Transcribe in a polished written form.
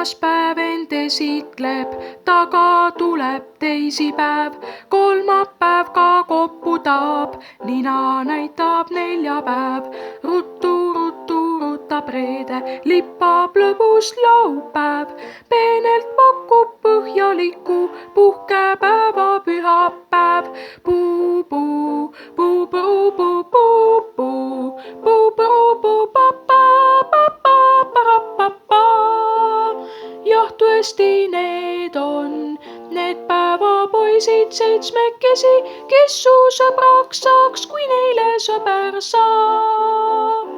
esmaspäev end esitleb, taga tuleb teisipäev, kolmapäev ka koputab, nina näitab neljapäev. Ruttu, ruttu, rutab reede, lippab lõbus laupäev, peenelt pakub põhjalikku puhkepäeva pühapäev. Puu-puu, puu-puu-puu-puu-puu, puu-puu-puu-pa-pa-pa-pa-pa-pa-pa. Jah, tõesti need on need päevapoisid seitsmekesi, kes su sõbraks saaks, kui neile sõber saa.